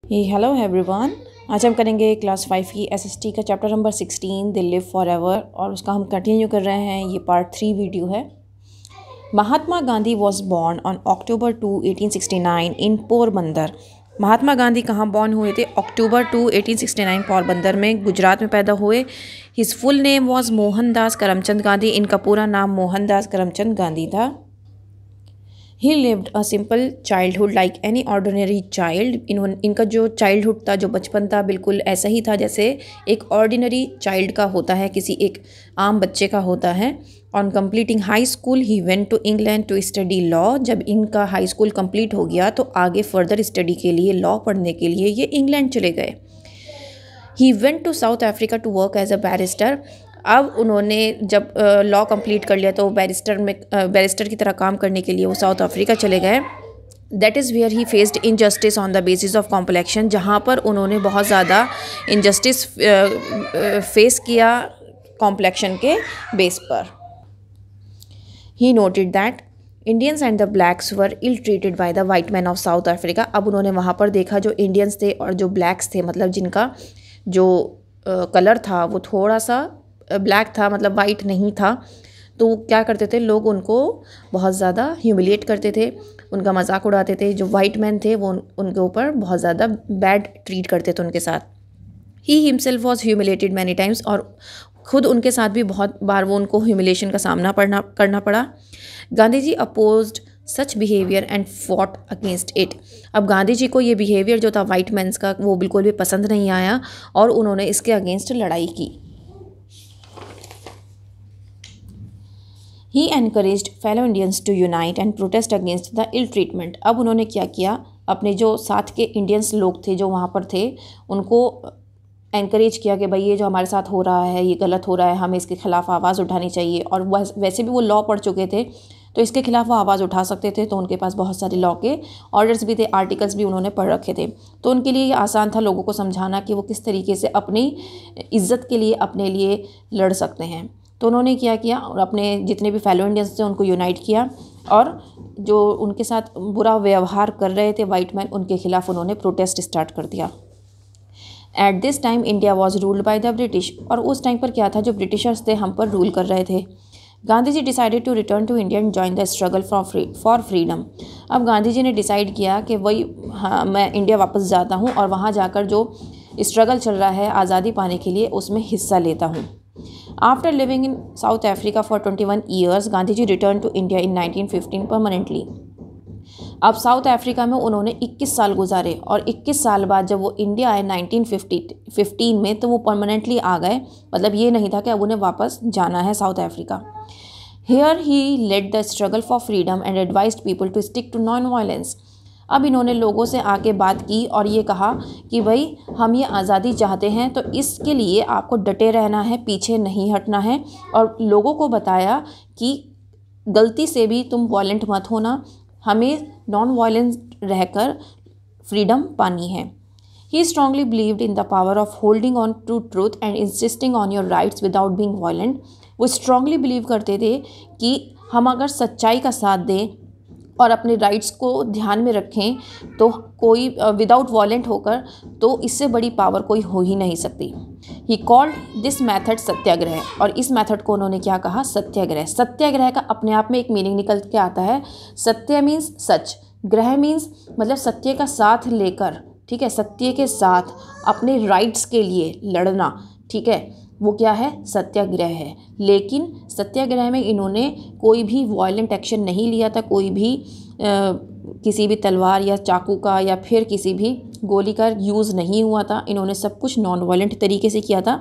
Hello everyone. आज हम करेंगे क्लास 5 की एसएसटी का chapter number 16 they live for ever, और उसका हम कंटिन्यू कर रहे हैं। ये पार्ट 3 वीडियो है। Mahatma Gandhi was born on October 2 1869 in Porbandar. Mahatma Gandhi कहाँ बॉर्न हुए थे? अक्टूबर 2 1869 पोरबंदर में, गुजरात में पैदा हुए। His full name was Mohandas Karamchand Gandhi. इनका पूरा नाम मोहनदास करमचंद गांधी था। ही lived a simple childhood like any ordinary child. इनका जो चाइल्डहुड था, जो बचपन था, बिल्कुल ऐसा ही था जैसे एक ऑर्डिनरी चाइल्ड का होता है, किसी एक आम बच्चे का होता है। On completing high school he went to England to study law. जब इनका हाई स्कूल कंप्लीट हो गया तो आगे फर्दर स्टडी के लिए, लॉ पढ़ने के लिए ये इंग्लैंड चले गए। He went to South Africa to work as a barrister. अब उन्होंने जब लॉ कंप्लीट कर लिया तो बैरिस्टर की तरह काम करने के लिए वो साउथ अफ्रीका चले गए। That is where he faced injustice on the basis of complexion, जहाँ पर उन्होंने बहुत ज़्यादा इनजस्टिस फेस किया कॉम्प्लेक्शन के बेस पर। He noted that Indians and the blacks were ill treated by the white man of South Africa. अब उन्होंने वहाँ पर देखा जो इंडियंस थे और जो ब्लैक्स थे, मतलब जिनका जो कलर था वो थोड़ा सा ब्लैक था, मतलब वाइट नहीं था, तो वो क्या करते थे, लोग उनको बहुत ज़्यादा ह्यूमिलिएट करते थे, उनका मजाक उड़ाते थे। जो वाइट मैन थे वो उनके ऊपर बहुत ज़्यादा बैड ट्रीट करते थे उनके साथ। He himself was humiliated many times, और खुद उनके साथ भी बहुत बार वो उनको ह्यूमिलेशन का सामना करना पड़ा। Gandhi ji opposed such behaviour and fought against it. अब गांधी जी को ये बिहेवियर जो था वाइट मैंस का, वो बिल्कुल भी पसंद नहीं आया और उन्होंने इसके अगेंस्ट लड़ाई की। He encouraged fellow Indians to unite and protest against the ill treatment. अब उन्होंने क्या किया, अपने जो साथ के इंडियंस लोग थे जो वहाँ पर थे, उनको एनकरेज किया कि भाई ये जो हमारे साथ हो रहा है ये गलत हो रहा है, हमें इसके खिलाफ आवाज़ उठानी चाहिए। और वैसे भी वो लॉ पढ़ चुके थे तो इसके खिलाफ वो आवाज़ उठा सकते थे, तो उनके पास बहुत सारे लॉ के ऑर्डर्स भी थे, आर्टिकल्स भी उन्होंने पढ़ रखे थे। तो उनके लिए ये आसान था लोगों को समझाना कि वो किस तरीके से अपनी इज्जत के लिए, अपने लिए लड़ सकते हैं। तो उन्होंने क्या किया, और अपने जितने भी फेलो इंडियंस थे उनको यूनाइट किया, और जो उनके साथ बुरा व्यवहार कर रहे थे वाइट मैन, उनके खिलाफ उन्होंने प्रोटेस्ट स्टार्ट कर दिया। At this time India was ruled by the British. और उस टाइम पर क्या था, जो ब्रिटिशर्स थे हम पर रूल कर रहे थे। Gandhi ji decided to return to India and join the struggle for freedom. अब गांधी जी ने डिसाइड किया कि वही, हाँ, मैं इंडिया वापस जाता हूँ और वहाँ जाकर जो स्ट्रगल चल रहा है आज़ादी पाने के लिए, उसमें हिस्सा लेता हूँ। After living in South Africa for 21 years, Gandhi ji return to India in 1915 permanently. अब साउथ अफ्रीका में उन्होंने 21 साल गुजारे, और 21 साल बाद जब वो इंडिया आए 1915 में, तो वो परमानेंटली आ गए। मतलब ये नहीं था कि अब उन्हें वापस जाना है South Africa. Here he led the struggle for freedom and advised people to stick to non violence. अब इन्होंने लोगों से आके बात की और ये कहा कि भाई हम ये आज़ादी चाहते हैं, तो इसके लिए आपको डटे रहना है, पीछे नहीं हटना है। और लोगों को बताया कि गलती से भी तुम वॉयलेंट मत होना, हमें नॉन वायलेंट रहकर फ्रीडम पानी है। He strongly believed in the power of holding on to truth and insisting on your rights without being violent. वो स्ट्रांगली बिलीव करते थे कि हम अगर सच्चाई का साथ दें और अपने राइट्स को ध्यान में रखें तो कोई विदाउट वायलेंट होकर, तो इससे बड़ी पावर कोई हो ही नहीं सकती। ही कॉल्ड दिस मैथड सत्याग्रह, और इस मेथड को उन्होंने क्या कहा, सत्याग्रह। सत्याग्रह का अपने आप में एक मीनिंग निकल के आता है। सत्य मीन्स सच, ग्रह मीन्स मतलब सत्य का साथ लेकर, ठीक है, सत्य के साथ अपने राइट्स के लिए लड़ना, ठीक है, वो क्या है, सत्याग्रह है। लेकिन सत्याग्रह में इन्होंने कोई भी वॉयलेंट एक्शन नहीं लिया था, कोई भी किसी भी तलवार या चाकू का या फिर किसी भी गोली का यूज़ नहीं हुआ था। इन्होंने सब कुछ नॉन वायलेंट तरीके से किया था,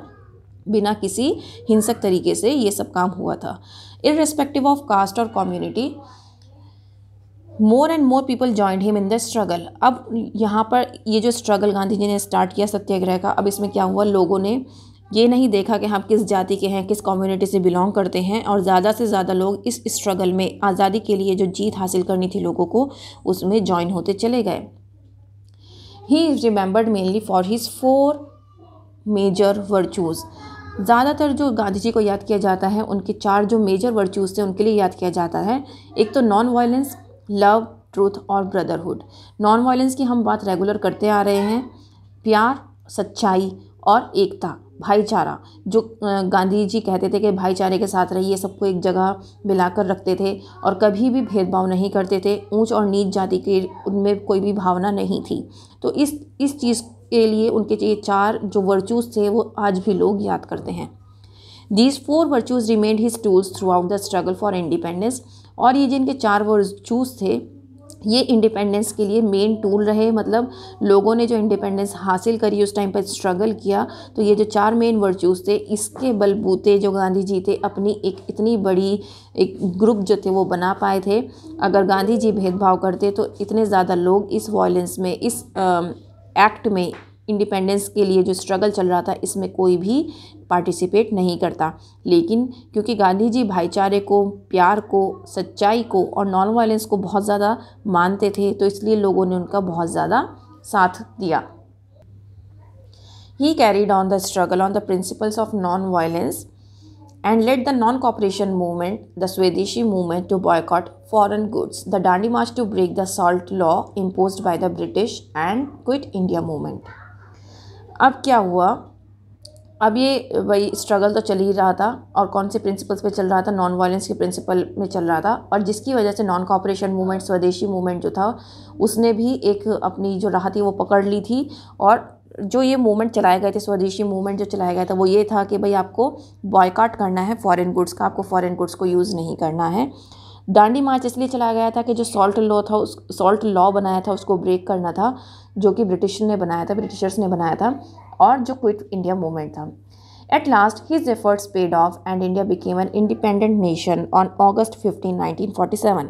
बिना किसी हिंसक तरीके से ये सब काम हुआ था। इररिस्पेक्टिव ऑफ कास्ट और community, more and more people joined him in the struggle. अब यहाँ पर ये जो स्ट्रगल गांधी जी ने स्टार्ट किया सत्याग्रह का, अब इसमें क्या हुआ, लोगों ने ये नहीं देखा कि हम किस जाति के हैं, किस कम्युनिटी से बिलोंग करते हैं, और ज़्यादा से ज़्यादा लोग इस स्ट्रगल में, आज़ादी के लिए जो जीत हासिल करनी थी लोगों को, उसमें ज्वाइन होते चले गए। He is remembered mainly for his 4 major virtues. ज़्यादातर जो गांधी जी को याद किया जाता है, उनके 4 जो मेजर वर्चूज़ थे उनके लिए याद किया जाता है। एक तो नॉन वायलेंस, लव, ट्रूथ और ब्रदरहुड। नॉन वायलेंस की हम बात रेगुलर करते आ रहे हैं। प्यार, सच्चाई और एकता, भाईचारा, जो गांधी जी कहते थे कि भाईचारे के साथ रहिए, सबको एक जगह मिलाकर रखते थे और कभी भी भेदभाव नहीं करते थे। ऊंच और नीच जाति के उनमें कोई भी भावना नहीं थी। तो इस चीज़ के लिए उनके ये 4 जो वर्चूज़ थे वो आज भी लोग याद करते हैं। These 4 virtues remained his tools throughout the struggle for independence। और ये जिनके 4 वर्चूज़ थे ये इंडिपेंडेंस के लिए मेन टूल रहे। मतलब लोगों ने जो इंडिपेंडेंस हासिल करी उस टाइम पर स्ट्रगल किया, तो ये जो 4 मेन वर्चूज़ थे इसके बलबूते जो गांधी जी थे अपनी एक इतनी बड़ी एक ग्रुप जो थे वो बना पाए थे। अगर गांधी जी भेदभाव करते तो इतने ज़्यादा लोग इस वायलेंस में, इस एक्ट में, इंडिपेंडेंस के लिए जो स्ट्रगल चल रहा था इसमें कोई भी पार्टिसिपेट नहीं करता। लेकिन क्योंकि गांधी जी भाईचारे को, प्यार को, सच्चाई को और नॉन वायलेंस को बहुत ज़्यादा मानते थे, तो इसलिए लोगों ने उनका बहुत ज़्यादा साथ दिया। He carried on the struggle on the principles of non-violence and led the non-cooperation movement, the Swadeshi movement, to boycott foreign goods, the Dandi March to break the salt law imposed by the British, and Quit India movement। अब क्या हुआ, अब ये वही struggle तो चल ही रहा था और कौन से प्रिंसिपल्स पे चल रहा था, नॉन वायलेंस के प्रिंसिपल में चल रहा था। और जिसकी वजह से नॉन कॉपरेशन मूवमेंट, स्वदेशी मूवमेंट जो था उसने भी एक अपनी जो राह थी वो पकड़ ली थी। और जो ये मूवमेंट चलाए गए थे, स्वदेशी मूवमेंट जो चलाया गया था वो ये था कि भाई आपको बॉयकॉट करना है फॉरेन गुड्स का, आपको फॉरेन गुड्स को यूज़ नहीं करना है। डांडी मार्च इसलिए चलाया गया था कि जो सॉल्ट लॉ बनाया था उसको ब्रेक करना था, जो कि ब्रिटिशर्स ने बनाया था, और जो क्विट इंडिया मूवमेंट था। At last his efforts paid of and India became an independent nation on August 15, 1947।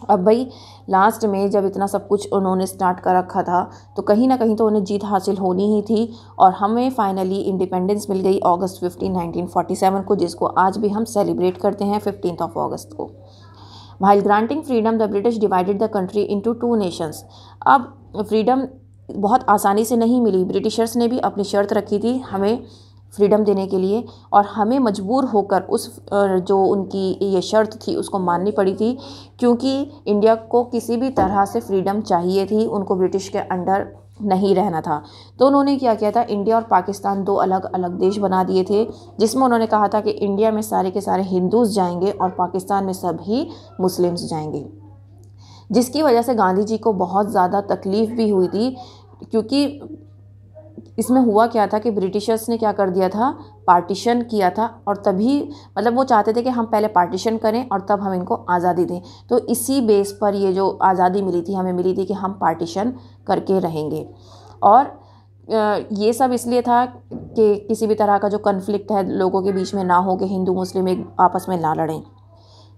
अब भाई लास्ट में जब इतना सब कुछ उन्होंने स्टार्ट कर रखा था तो कहीं ना कहीं तो उन्हें जीत हासिल होनी ही थी और हमें फाइनली इंडिपेंडेंस मिल गई August 15, 1947 को, जिसको आज भी हम सेलिब्रेट करते हैं 15 अगस्त को। While granting freedom, the British divided the country into 2 nations। अब फ्रीडम बहुत आसानी से नहीं मिली, ब्रिटिशर्स ने भी अपनी शर्त रखी थी हमें फ्रीडम देने के लिए और हमें मजबूर होकर उस जो उनकी ये शर्त थी उसको माननी पड़ी थी, क्योंकि इंडिया को किसी भी तरह से फ्रीडम चाहिए थी, उनको ब्रिटिश के अंडर नहीं रहना था। तो उन्होंने क्या किया था, इंडिया और पाकिस्तान 2 अलग अलग देश बना दिए थे, जिसमें उन्होंने कहा था कि इंडिया में सारे के सारे हिंदूज़ जाएंगे और पाकिस्तान में सभी मुस्लिम्स जाएंगे, जिसकी वजह से गांधी जी को बहुत ज़्यादा तकलीफ़ भी हुई थी। क्योंकि इसमें हुआ क्या था कि ब्रिटिशर्स ने क्या कर दिया था, पार्टीशन किया था, और तभी मतलब वो चाहते थे कि हम पहले पार्टीशन करें और तब हम इनको आज़ादी दें। तो इसी बेस पर ये जो आज़ादी मिली थी, हमें मिली थी कि हम पार्टीशन करके रहेंगे। और ये सब इसलिए था कि किसी भी तरह का जो कन्फ्लिक्ट है लोगों के बीच में ना हो, कि हिंदू मुस्लिम एक आपस में ना लड़ें।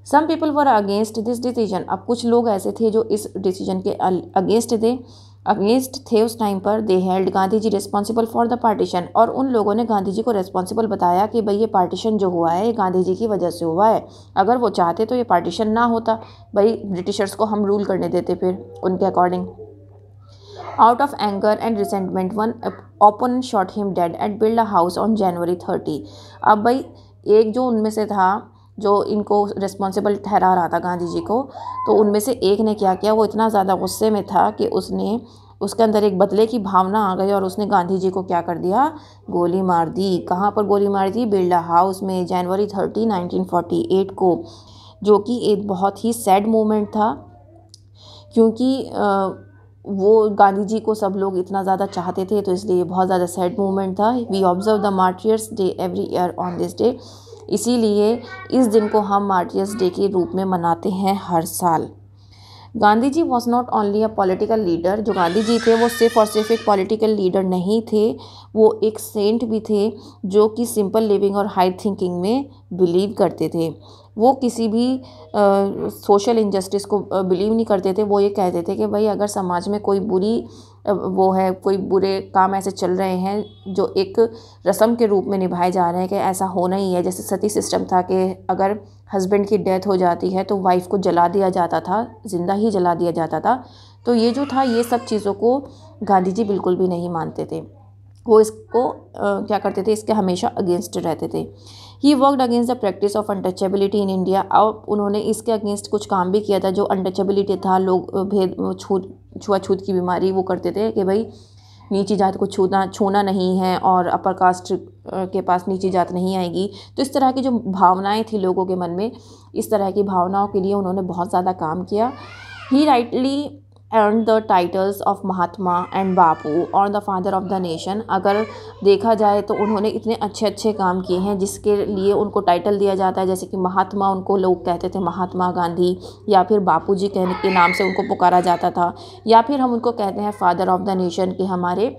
Some people were against this decision. अब कुछ लोग ऐसे थे जो इस डिसीजन के अगेंस्ट थे उस टाइम पर। They held Gandhi ji responsible for the partition. और उन लोगों ने गांधी जी को रिस्पॉन्सिबल बताया कि भाई ये पार्टीशन जो हुआ है ये गांधी जी की वजह से हुआ है, अगर वो चाहते तो ये पार्टीशन ना होता, भाई ब्रिटिशर्स को हम रूल करने देते फिर उनके according. Out of anger and resentment one opponent shot him dead at Birla house on January 30। अब भाई एक जो उनमें से था जो इनको रिस्पॉन्सिबल ठहरा रहा था गांधी जी को, तो उनमें से एक ने क्या किया, वो इतना ज़्यादा गुस्से में था कि उसके अंदर एक बदले की भावना आ गई और उसने गांधी जी को क्या कर दिया, गोली मार दी। कहाँ पर गोली मार दी? बिरला हाउस में, January 30, 1948 को, जो कि एक बहुत ही सैड मोमेंट था, क्योंकि वो गांधी जी को सब लोग इतना ज़्यादा चाहते थे, तो इसलिए बहुत ज़्यादा सैड मोमेंट था। We observe the martyrs day every year on this day. इसीलिए इस दिन को हम मार्टियर्स डे के रूप में मनाते हैं हर साल। Gandhi ji was not only a political leader. जो गांधी जी थे वो सिर्फ और सिर्फ एक पॉलिटिकल लीडर नहीं थे, वो एक सेंट भी थे जो कि सिंपल लिविंग और हाई थिंकिंग में बिलीव करते थे। वो किसी भी सोशल इनजस्टिस को बिलीव नहीं करते थे। वो ये कहते थे कि भाई अगर समाज में कोई कोई बुरे काम ऐसे चल रहे हैं जो एक रस्म के रूप में निभाए जा रहे हैं कि ऐसा होना ही है। जैसे सती सिस्टम था कि अगर हस्बैंड की डेथ हो जाती है तो वाइफ को जला दिया जाता था, जिंदा ही जला दिया जाता था। तो ये जो था, ये सब चीज़ों को गांधी जी बिल्कुल भी नहीं मानते थे। वो इसको क्या करते थे, इसके हमेशा अगेंस्ट रहते थे। He worked against the practice of untouchability in India. अब उन्होंने इसके अगेंस्ट कुछ काम भी किया था, जो अनटचेबिलिटी था, लोग छुआछूत की बीमारी वो करते थे कि भाई नीची जात को छूना नहीं है और अपर कास्ट के पास नीची जात नहीं आएगी। तो इस तरह की जो भावनाएं थी लोगों के मन में, इस तरह की भावनाओं के लिए उन्होंने बहुत ज़्यादा काम किया। He rightly earned the titles of Mahatma and Bapu और the father of the nation. अगर देखा जाए तो उन्होंने इतने अच्छे अच्छे काम किए हैं जिसके लिए उनको टाइटल दिया जाता है, जैसे कि महात्मा उनको लोग कहते थे महात्मा गांधी, या फिर बापू जी कहने के नाम से उनको पुकारा जाता था, या फिर हम उनको कहते हैं फादर ऑफ द नेशन कि हमारे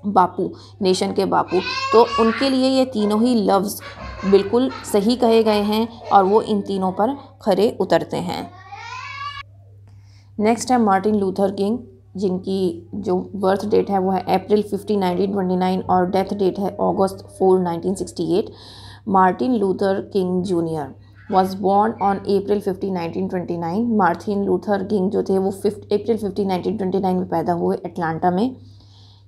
बापू, नेशन के बापू। तो उनके लिए ये तीनों ही लफ्ज़ बिल्कुल सही कहे गए हैं और वो इन तीनों पर खरे उतरते हैं। नेक्स्ट है मार्टिन लूथर किंग, जिनकी जो बर्थ डेट है वो है अप्रैल 15, 1929 और डेथ डेट है अगस्त 4, 1968। Martin Luther king junior was born on April 15, 1929। Martin Luther king जो थे वो अप्रैल 15, 1929 में पैदा हुए एटलांटा में।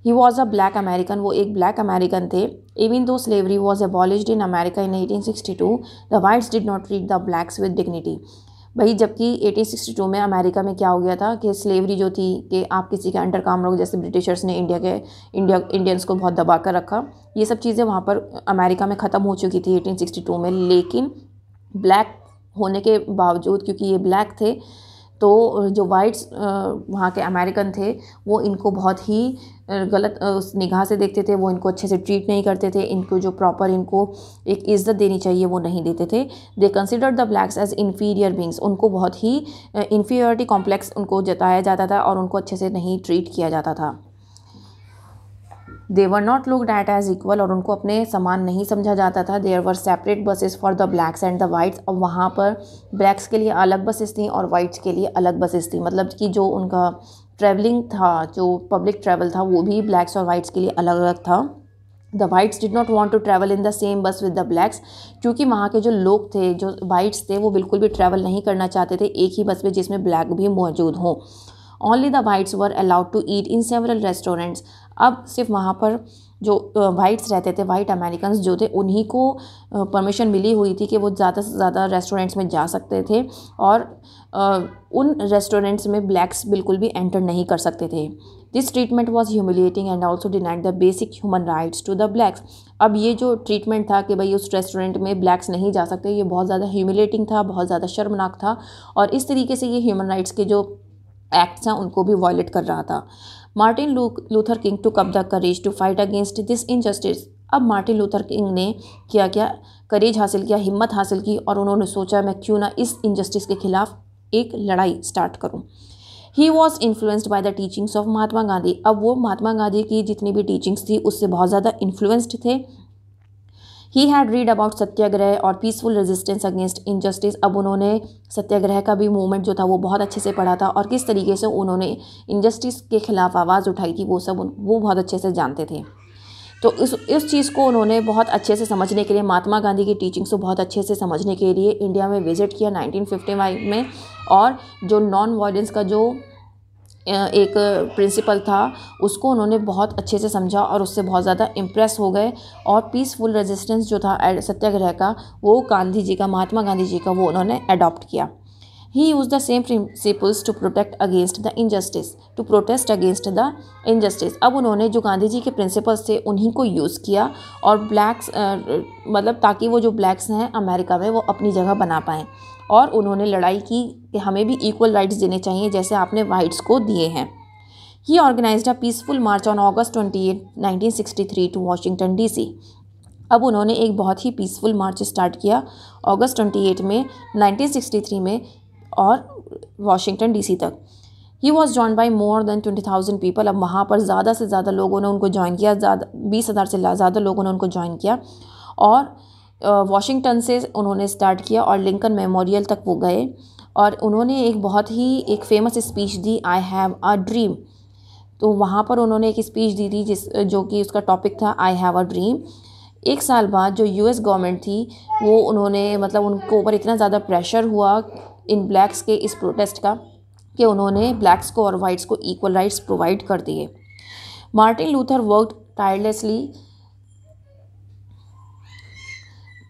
He was a black American, वो एक ब्लैक अमेरिकन थे। Even though slavery was abolished in America in 1862, the whites did not treat the blacks with dignity. भाई जबकि 1862 में अमेरिका में क्या हो गया था कि स्लेवरी जो थी कि आप किसी के अंडर काम रहो, जैसे ब्रिटिशर्स ने इंडियंस को बहुत दबा कर रखा, ये सब चीज़ें वहाँ पर अमेरिका में ख़त्म हो चुकी थी 1862 में। लेकिन ब्लैक होने के बावजूद, क्योंकि ये ब्लैक थे, तो जो वाइट्स वहाँ के अमेरिकन थे वो इनको बहुत ही गलत उस निगाह से देखते थे, वो इनको अच्छे से ट्रीट नहीं करते थे, इनको जो प्रॉपर इनको एक इज़्ज़त देनी चाहिए वो नहीं देते थे। They considered the blacks as inferior beings, उनको बहुत ही इन्फीरियरिटी कॉम्प्लेक्स उनको जताया जाता था और उनको अच्छे से नहीं ट्रीट किया जाता था। They were not looked at as equal, और उनको अपने समान नहीं समझा जाता था। There were separate buses for the blacks and the whites, और वहाँ पर ब्लैक्स के लिए अलग बसेस थी और वाइट्स के लिए अलग बसेस थी। मतलब कि जो उनका ट्रैवलिंग था, जो पब्लिक ट्रैवल था, वो भी ब्लैक्स और वाइट्स के लिए अलग अलग था। The whites did not want to travel in the same bus with the blacks, क्योंकि वहाँ के जो लोग थे, जो वाइट्स थे, वो बिल्कुल भी ट्रैवल नहीं करना चाहते थे एक ही बस में जिसमें ब्लैक भी मौजूद हों। Only the whites were allowed to eat in several restaurants. अब सिर्फ वहाँ पर जो वाइट्स रहते थे, वाइट अमेरिकन्स जो थे, उन्हीं को परमिशन मिली हुई थी कि वो ज़्यादा से ज़्यादा रेस्टोरेंट्स में जा सकते थे, और उन रेस्टोरेंट्स में ब्लैक्स बिल्कुल भी एंटर नहीं कर सकते थे। This treatment was humiliating and also denied the basic human rights to the blacks. अब ये जो ट्रीटमेंट था कि भाई उस रेस्टोरेंट में ब्लैक्स नहीं जा सकते, ये बहुत ज़्यादा ह्यूमिलिएटिंग था, बहुत ज़्यादा शर्मनाक था, और इस तरीके से ये ह्यूमन राइट्स के जो एक्ट्स हैं उनको भी वायलेट कर रहा था। Martin Luther King took up the courage to fight against this injustice. अब मार्टिन लूथर किंग ने क्या करेज हासिल किया, हिम्मत हासिल की, और उन्होंने सोचा मैं क्यों ना इस इनजस्टिस के खिलाफ एक लड़ाई स्टार्ट करूं। He was influenced by the teachings of Mahatma Gandhi. अब वो महात्मा गांधी की जितनी भी टीचिंग्स थी उससे बहुत ज़्यादा इन्फ्लुएंस्ड थे। ही हैड रीड अबाउट सत्याग्रह और पीसफुल रेजिस्टेंस अगेंस्ट इनजस्टिस। अब उन्होंने सत्याग्रह का भी मूवमेंट जो था वो बहुत अच्छे से पढ़ा था, और किस तरीके से उन्होंने इनजस्टिस के खिलाफ आवाज़ उठाई थी वो सब वो बहुत अच्छे से जानते थे। तो इस चीज़ को उन्होंने बहुत अच्छे से समझने के लिए, महात्मा गांधी की टीचिंग्स को बहुत अच्छे से समझने के लिए इंडिया में विजिट किया 1955 में, और जो नॉन वायलेंस का जो एक प्रिंसिपल था उसको उन्होंने बहुत अच्छे से समझा और उससे बहुत ज़्यादा इम्प्रेस हो गए, और पीसफुल रेजिस्टेंस जो था सत्याग्रह का, वो गांधी जी का, महात्मा गांधी जी का, वो उन्होंने अडॉप्ट किया। He use the same principles to protect against the injustice, to protest against the injustice. अब उन्होंने जो गांधी जी के प्रिंसिपल्स थे उन्हीं को यूज़ किया, और ब्लैक्स मतलब ताकि वो जो ब्लैक्स हैं अमेरिका में वो अपनी जगह बना पाएँ, और उन्होंने लड़ाई की कि हमें भी इक्वल राइट्स देने चाहिए जैसे आपने वाइट्स को दिए हैं। He organised a peaceful march on August 28, 1963 to Washington DC। अब उन्होंने एक बहुत ही पीसफुल मार्च स्टार्ट किया अगस्त 28 में 1963 में, और वाशिंगटन DC तक। He was join by more than 20,000 people. अब वहाँ पर ज़्यादा से ज़्यादा लोगों ने उनको ज्वाइन किया, 20,000 से ज़्यादा लोगों ने उनको ज्वाइन किया, और वाशिंगटन से उन्होंने स्टार्ट किया और लिंकन मेमोरियल तक वो गए, और उन्होंने एक बहुत ही एक famous speech the, I have a dream. तो वहाँ पर उन्होंने एक स्पीच दी थी जो कि उसका टॉपिक था आई हैव अ ड्रीम। एक साल बाद जो US गवर्नमेंट थी वो उन्होंने मतलब उनको ऊपर इतना ज़्यादा प्रेशर हुआ इन ब्लैक्स के इस प्रोटेस्ट का कि उन्होंने ब्लैक्स को और वाइट्स को इक्वल राइट्स प्रोवाइड कर दिए। Martin Luther worked tirelessly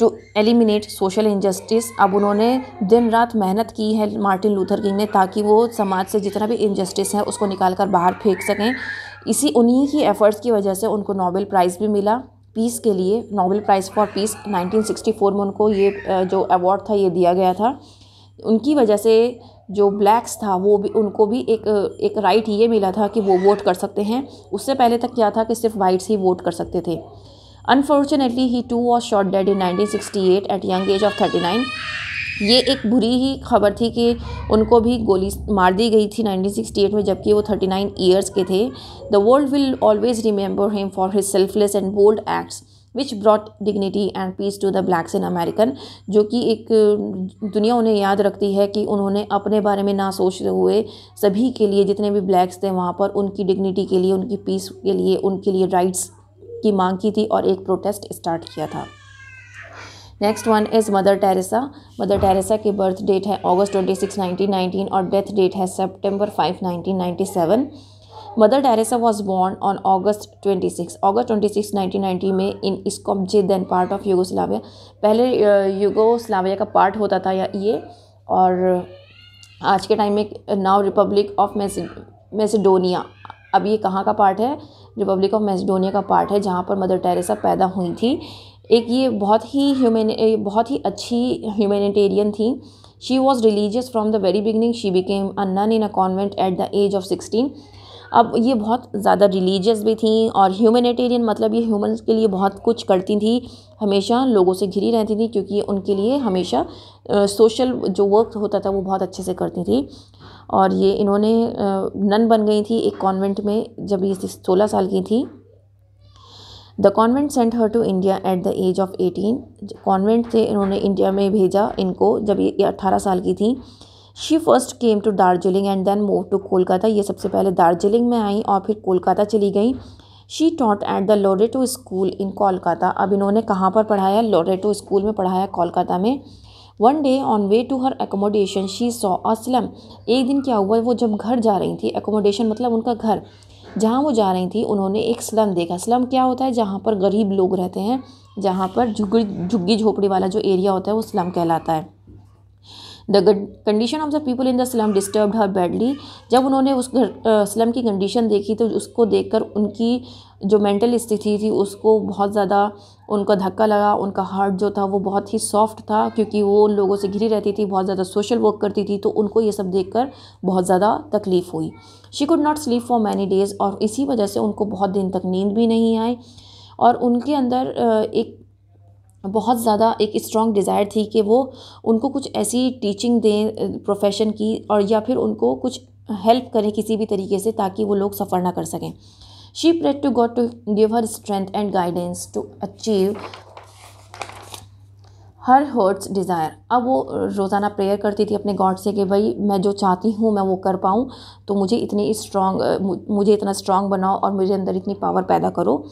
to eliminate social injustice. अब उन्होंने दिन रात मेहनत की है मार्टिन लूथर किंग ने, ताकि वो समाज से जितना भी इनजस्टिस है उसको निकाल कर बाहर फेंक सकें। उन्हीं की एफर्ट्स की वजह से उनको नोबेल प्राइज़ भी मिला पीस के लिए, नोबेल प्राइज़ फॉर पीस 1964 में उनको ये जो अवार्ड था ये दिया गया था। उनकी वजह से जो ब्लैक्स था वो भी, उनको भी एक राइट ये मिला था कि वो वोट कर सकते हैं। उससे पहले तक क्या था कि सिर्फ वाइट्स ही वोट कर सकते थे। Unfortunately he too was shot dead in 1968 at young age of 39। ये एक बुरी ही खबर थी कि उनको भी गोली मार दी गई थी 1968 में, जबकि वो 39 ईयर्स के थे। The world will always remember him for his selfless and bold acts which brought dignity and peace to the blacks in American. जो कि एक दुनिया उन्हें याद रखती है कि उन्होंने अपने बारे में ना सोचते हुए सभी के लिए, जितने भी ब्लैक्स थे वहाँ पर, उनकी डिग्निटी के लिए, उनकी पीस के लिए, उनके लिए राइट्स की मांग की थी और एक प्रोटेस्ट स्टार्ट किया था। Next one is Mother Teresa. Mother Teresa की बर्थ डेट है अगस्त 26, 1919 और डेथ डेट है सितंबर 5, 1997। Mother Teresa was born on August 26, 1990 में in Skopje, then part of Yugoslavia. पहले यूगोस्लाविया का पार्ट होता था ये, और आज के टाइम में नाउ रिपब्लिक ऑफ मैसेडोनिया। अब ये कहाँ का पार्ट है? रिपब्लिक ऑफ मैसेडोनिया का पार्ट है, जहाँ पर मदर टेरेसा पैदा हुई थी। एक ये बहुत ही अच्छी ह्यूमैनिटेरियन थी। She was religious from the very beginning. She became a nun in a convent at the age of 16। अब ये बहुत ज़्यादा रिलीजियस भी थी और ह्यूमैनिटेरियन मतलब ये ह्यूमन्स के लिए बहुत कुछ करती थी, हमेशा लोगों से घिरी रहती थी, क्योंकि उनके लिए हमेशा सोशल जो वर्क होता था वो बहुत अच्छे से करती थी। और ये इन्होंने नन बन गई थी एक कॉन्वेंट में जब ये 16 साल की थी। The convent sent her to India at the age of 18। Convent से इन्होंने इंडिया में भेजा इनको जब ये 18 साल की थी। She first came to Darjeeling and then move to Kolkata. ये सबसे पहले दार्जिलिंग में आई और फिर कोलकाता चली गई। She taught at the Loreto school इन कोलकाता। अब इन्होंने कहाँ पर पढ़ाया? लोरेटो स्कूल में पढ़ाया, कोलकाता में। One day on way to her accommodation she saw a slum. एक दिन क्या हुआ, वो जब घर जा रही थी, एकोमोडेशन मतलब उनका घर, जहाँ वो जा रही थी, उन्होंने एक स्लम देखा। स्लम क्या होता है? जहाँ पर गरीब लोग रहते हैं, जहाँ पर झुग्गी झोपड़ी वाला जो एरिया होता है वो स्लम कहलाता है। The condition of the people in the slum disturbed her badly. जब उन्होंने उस स्लम की कंडीशन देखी तो उसको देखकर उनकी जो मेंटल स्थिति थी उसको बहुत ज़्यादा उनका धक्का लगा। उनका हार्ट जो था वो बहुत ही सॉफ्ट था, क्योंकि वो उन लोगों से घिरी रहती थी, बहुत ज़्यादा सोशल वर्क करती थी, तो उनको ये सब देखकर बहुत ज़्यादा तकलीफ़ हुई। She could not sleep for many days. और इसी वजह से उनको बहुत दिन तक नींद भी नहीं आई। और उनके अंदर एक बहुत ज़्यादा एक स्ट्रॉन्ग डिज़ायर थी कि वो उनको कुछ ऐसी टीचिंग दें प्रोफेशन की, और या फिर उनको कुछ हेल्प करें किसी भी तरीके से, ताकि वो लोग सफ़र ना कर सकें। She prayed to God to give her strength and guidance to achieve her heart's desire. अब वो रोज़ाना प्रेयर करती थी अपने गॉड से कि भाई मैं जो चाहती हूँ मैं वो कर पाऊँ, तो मुझे इतना स्ट्रॉन्ग बनाओ और मुझे अंदर इतनी पावर पैदा करो।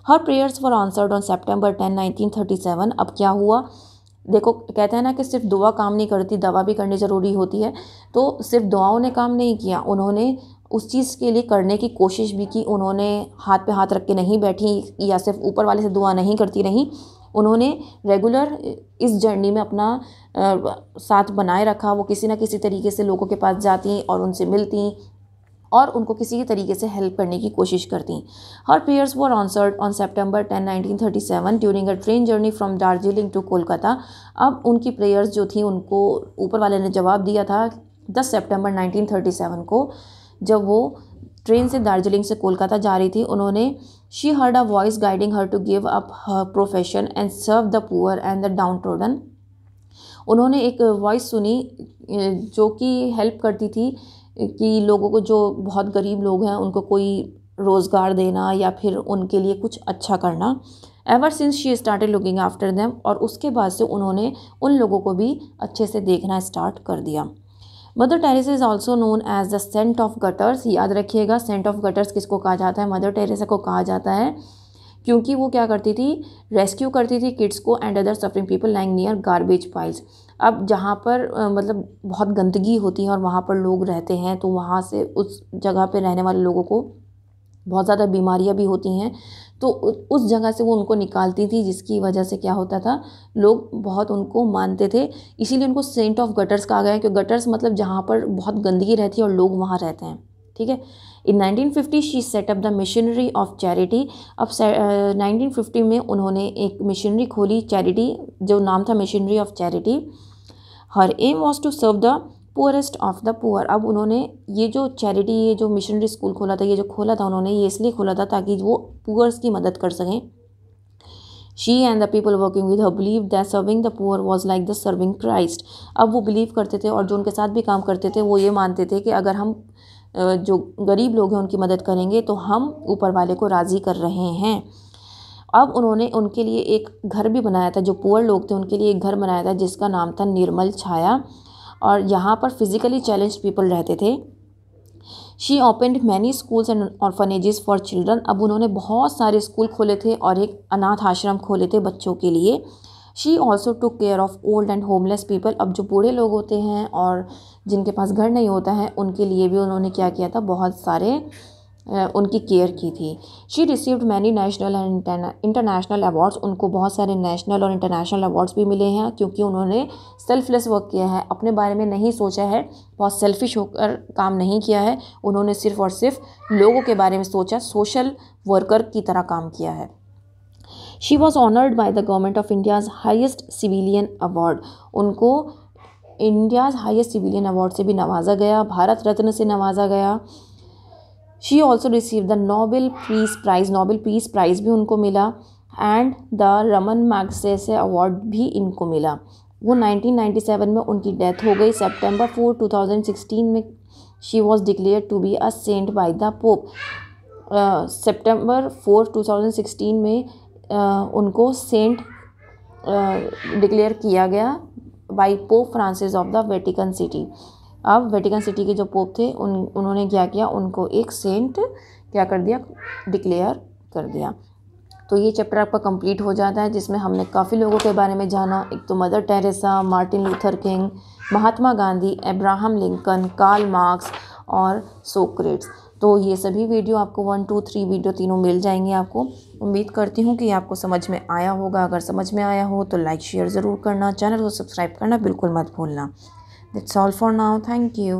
हर prayers were answered on September 10, 1937। अब क्या हुआ? देखो, कहते हैं ना कि सिर्फ दुआ काम नहीं करती, दवा भी करनी ज़रूरी होती है। तो सिर्फ दुआओं ने काम नहीं किया, उन्होंने उस चीज़ के लिए करने की कोशिश भी की। उन्होंने हाथ पे हाथ रख के नहीं बैठी या सिर्फ ऊपर वाले से दुआ नहीं करती रहीं। उन्होंने रेगुलर इस जर्नी में अपना साथ बनाए रखा। वो किसी न किसी तरीके से लोगों के पास जाती और उनसे मिलती और उनको किसी तरीके से हेल्प करने की कोशिश करती। Her prayers were answered on September 10, 1937 during a train journey from Darjeeling to Kolkata. अब उनकी प्रेयर्स जो थी उनको ऊपर वाले ने जवाब दिया था 10 सितंबर 1937 को, जब वो ट्रेन से दार्जिलिंग से कोलकाता जा रही थी। उन्होंने she heard a voice guiding her to give up her profession and serve the poor and the downtrodden. उन्होंने एक वॉइस सुनी जो कि हेल्प करती थी कि लोगों को, जो बहुत गरीब लोग हैं, उनको कोई रोज़गार देना या फिर उनके लिए कुछ अच्छा करना। Ever since she started looking after them. और उसके बाद से उन्होंने उन लोगों को भी अच्छे से देखना स्टार्ट कर दिया। Mother Teresa is also known as the saint of gutters. याद रखिएगा, सेंट ऑफ गटर्स किसको कहा जाता है? मदर टेरेसा को कहा जाता है, क्योंकि वो क्या करती थी? रेस्क्यू करती थी किड्स को and other suffering people lying near garbage piles. अब जहाँ पर मतलब बहुत गंदगी होती है और वहाँ पर लोग रहते हैं, तो वहाँ से उस जगह पे रहने वाले लोगों को बहुत ज़्यादा बीमारियाँ भी होती हैं। तो उस जगह से वो उनको निकालती थी, जिसकी वजह से क्या होता था, लोग बहुत उनको मानते थे। इसीलिए उनको सेंट ऑफ गटर्स कहा गया है, क्योंकि गटर्स मतलब जहाँ पर बहुत गंदगी रहती है और लोग वहाँ रहते हैं, ठीक है। इन 1950 she setup the missionary of charity. अब 1950 में उन्होंने एक मिशनरी खोली, चैरिटी, जो नाम था missionary of charity. Her aim was to serve the poorest of the poor. अब उन्होंने ये जो चैरिटी, ये जो मिशनरी स्कूल खोला था, ये जो खोला था उन्होंने, ये इसलिए खोला था ताकि वो पुअर्स की मदद कर सकें। She and the people working with her believe that serving the poor was like the serving Christ. अब वो बिलीव करते थे और जो उनके साथ भी काम करते थे वो ये मानते थे कि अगर हम जो गरीब लोग हैं उनकी मदद करेंगे तो हम ऊपर वाले को राज़ी कर रहे हैं। अब उन्होंने उनके लिए एक घर भी बनाया था, जो पुअर लोग थे उनके लिए एक घर बनाया था जिसका नाम था निर्मल छाया, और यहाँ पर फिजिकली चैलेंज्ड पीपल रहते थे। She opened many schools and orphanages for children. अब उन्होंने बहुत सारे स्कूल खोले थे और एक अनाथ आश्रम खोले थे बच्चों के लिए। She also took care of old and homeless people. अब जो बूढ़े लोग होते हैं और जिनके पास घर नहीं होता है उनके लिए भी उन्होंने क्या किया था, बहुत सारे उनकी केयर की थी। She received many national and international awards. उनको बहुत सारे नेशनल और इंटरनेशनल अवार्ड्स भी मिले हैं, क्योंकि उन्होंने सेल्फलेस वर्क किया है, अपने बारे में नहीं सोचा है, बहुत सेल्फिश होकर काम नहीं किया है। उन्होंने सिर्फ और सिर्फ लोगों के बारे में सोचा, सोशल वर्कर की तरह काम किया है। She was honoured by the government of India's highest civilian award. उनको इंडियाज़ हाइएस्ट सिविलियन अवार्ड से भी नवाजा गया, भारत रत्न से नवाजा गया। She also receive the Nobel peace prize, Nobel peace prize भी उनको मिला, and the Raman Magsaysay award भी इनको मिला। वो 1997 में उनकी डेथ हो गई। September 4, 2016 में she was declare to be a saint by the pope. September 4, 2016 में उनको सेंट डिक्लेयर किया गया by pope Francis of the Vatican city. अब वेटिकन सिटी के जो पोप थे उन्होंने क्या किया, उनको एक सेंट क्या कर दिया, डिक्लेयर कर दिया। तो ये चैप्टर आपका कंप्लीट हो जाता है, जिसमें हमने काफ़ी लोगों के बारे में जाना। एक तो Mother Teresa, Martin Luther King, Mahatma Gandhi, Abraham Lincoln, Karl Marx और सोक्रेट्स। तो ये सभी वीडियो आपको 1, 2, 3 वीडियो तीनों मिल जाएंगे आपको। उम्मीद करती हूँ कि आपको समझ में आया होगा। अगर समझ में आया हो तो लाइक शेयर ज़रूर करना, चैनल को सब्सक्राइब करना बिल्कुल मत भूलना। That's all for now. Thank you.